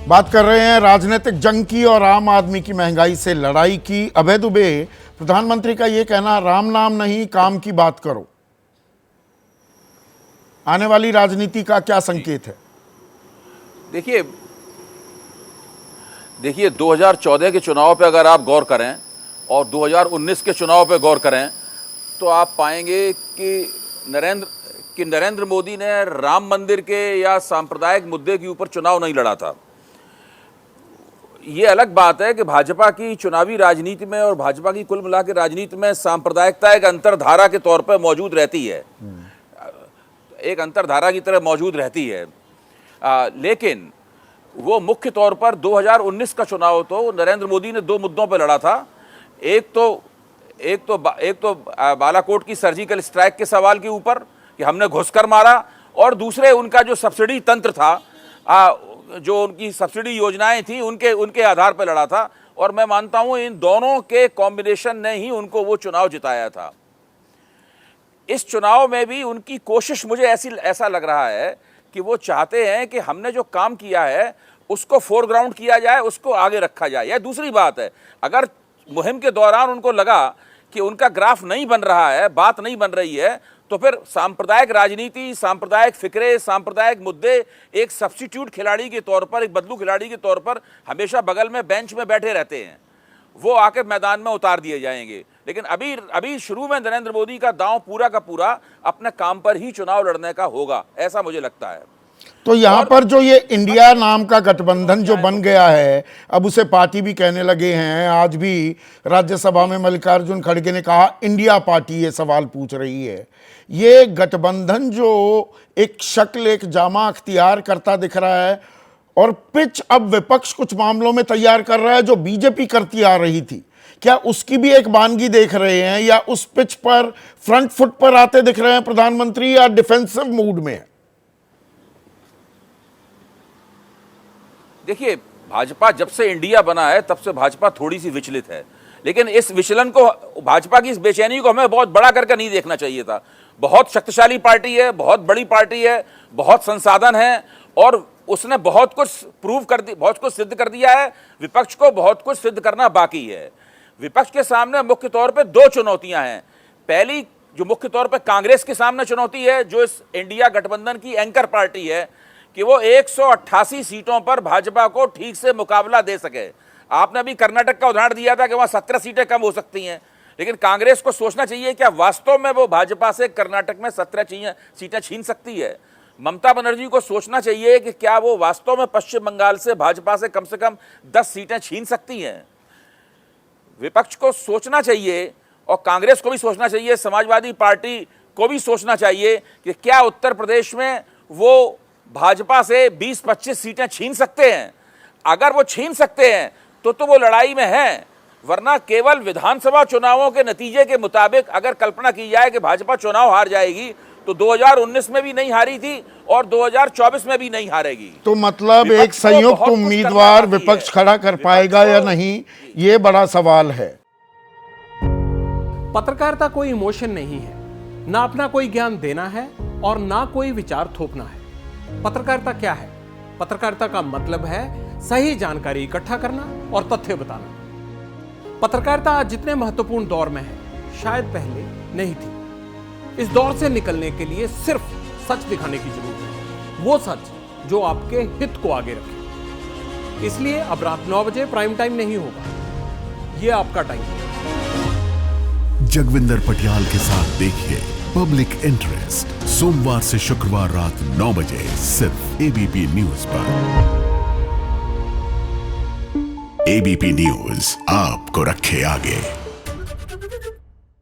बात कर रहे हैं राजनीतिक जंग की और आम आदमी की महंगाई से लड़ाई की। अभय दुबे, प्रधानमंत्री का यह कहना राम नाम नहीं काम की बात करो, आने वाली राजनीति का क्या संकेत है? देखिए 2014 के चुनाव पे अगर आप गौर करें और 2019 के चुनाव पे गौर करें तो आप पाएंगे कि नरेंद्र मोदी ने राम मंदिर के या सांप्रदायिक मुद्दे के ऊपर चुनाव नहीं लड़ा था। ये अलग बात है कि भाजपा की चुनावी राजनीति में और भाजपा की कुल मिला के राजनीति में सांप्रदायिकता एक अंतरधारा के तौर पर मौजूद रहती है, एक अंतरधारा की तरह मौजूद रहती है। लेकिन वो मुख्य तौर पर 2019 का चुनाव तो नरेंद्र मोदी ने दो मुद्दों पर लड़ा था। एक तो बालाकोट की सर्जिकल स्ट्राइक के सवाल के ऊपर कि हमने घुसकर मारा, और दूसरे उनका जो सब्सिडी तंत्र था, जो उनकी सब्सिडी योजनाएं थी, उनके आधार पर लड़ा था। और मैं मानता हूं इन दोनों के कॉम्बिनेशन ने ही उनको वो चुनाव जिताया था। इस चुनाव में भी उनकी कोशिश मुझे ऐसा लग रहा है कि वो चाहते हैं कि हमने जो काम किया है उसको फोरग्राउंड किया जाए, उसको आगे रखा जाए। यह दूसरी बात है, अगर मुहिम के दौरान उनको लगा कि उनका ग्राफ नहीं बन रहा है, बात नहीं बन रही है, तो फिर सांप्रदायिक राजनीति, सांप्रदायिक फिक्रे, सांप्रदायिक मुद्दे एक सब्स्टिट्यूट खिलाड़ी के तौर पर, एक बदलू खिलाड़ी के तौर पर हमेशा बगल में बेंच में बैठे रहते हैं। वो आके मैदान में उतार दिए जाएंगे। लेकिन अभी शुरू में नरेंद्र मोदी का दांव पूरा का पूरा अपने काम पर ही चुनाव लड़ने का होगा, ऐसा मुझे लगता है। तो यहां पर जो ये इंडिया नाम का गठबंधन जो बन गया है, अब उसे पार्टी भी कहने लगे हैं। आज भी राज्यसभा में मल्लिकार्जुन खड़गे ने कहा इंडिया पार्टी ये सवाल पूछ रही है। ये गठबंधन जो एक शक्ल, एक जामा अख्तियार करता दिख रहा है, और पिच अब विपक्ष कुछ मामलों में तैयार कर रहा है जो बीजेपी करती आ रही थी। क्या उसकी भी एक वानगी देख रहे हैं, या उस पिच पर फ्रंट फुट पर आते दिख रहे हैं प्रधानमंत्री, या डिफेंसिव मूड में है? देखिए, भाजपा जब से इंडिया बना है तब से भाजपा थोड़ी सी विचलित है, लेकिन इस विचलन को, भाजपा की इस बेचैनी को हमें बहुत बड़ा करके नहीं देखना चाहिए था। बहुत शक्तिशाली पार्टी है, बहुत बड़ी पार्टी है, बहुत संसाधन है, और उसने बहुत कुछ बहुत कुछ सिद्ध कर दिया है। विपक्ष को बहुत कुछ सिद्ध करना बाकी है। विपक्ष के सामने मुख्य तौर पे दो चुनौतियां हैं। पहली जो मुख्य तौर पे कांग्रेस के सामने चुनौती है, जो इस इंडिया गठबंधन की एंकर पार्टी है, कि वो 188 सीटों पर भाजपा को ठीक से मुकाबला दे सके। आपने अभी कर्नाटक का उदाहरण दिया था कि वहां 17 सीटें कम हो सकती हैं, लेकिन कांग्रेस को सोचना चाहिए क्या वास्तव में वो भाजपा से कर्नाटक में 17 सीटें छीन सकती है। ममता बनर्जी को सोचना चाहिए कि क्या वो वास्तव में पश्चिम बंगाल से भाजपा से कम 10 सीटें छीन सकती हैं। विपक्ष को सोचना चाहिए, और कांग्रेस को भी सोचना चाहिए, समाजवादी पार्टी को भी सोचना चाहिए कि क्या उत्तर प्रदेश में वो भाजपा से 20-25 सीटें छीन सकते हैं। अगर वो छीन सकते हैं तो वो लड़ाई में हैं, वरना केवल विधानसभा चुनावों के नतीजे के मुताबिक अगर कल्पना की जाए कि भाजपा चुनाव हार जाएगी, तो 2019 में भी नहीं हारी थी और 2024 में भी नहीं हारेगी। तो मतलब एक संयुक्त उम्मीदवार विपक्ष खड़ा कर पाएगा या नहीं, ये बड़ा सवाल है। पत्रकारिता कोई इमोशन नहीं है, ना अपना कोई ज्ञान देना है और ना कोई विचार थोपना है। पत्रकारिता क्या है? पत्रकारिता का मतलब है सही जानकारी इकट्ठा करना और तथ्य बताना। पत्रकारिता आज जितने महत्वपूर्ण दौर में है, शायद पहले नहीं थी। इस दौर से निकलने के लिए सिर्फ सच दिखाने की जरूरत है, वो सच जो आपके हित को आगे रखे। इसलिए अब रात 9 बजे प्राइम टाइम नहीं होगा, ये आपका टाइम है। जगविंदर पटियाल के साथ देखिए पब्लिक इंटरेस्ट, सोमवार से शुक्रवार रात 9 बजे सिर्फ एबीपी न्यूज पर। एबीपी न्यूज आपको रखे आगे।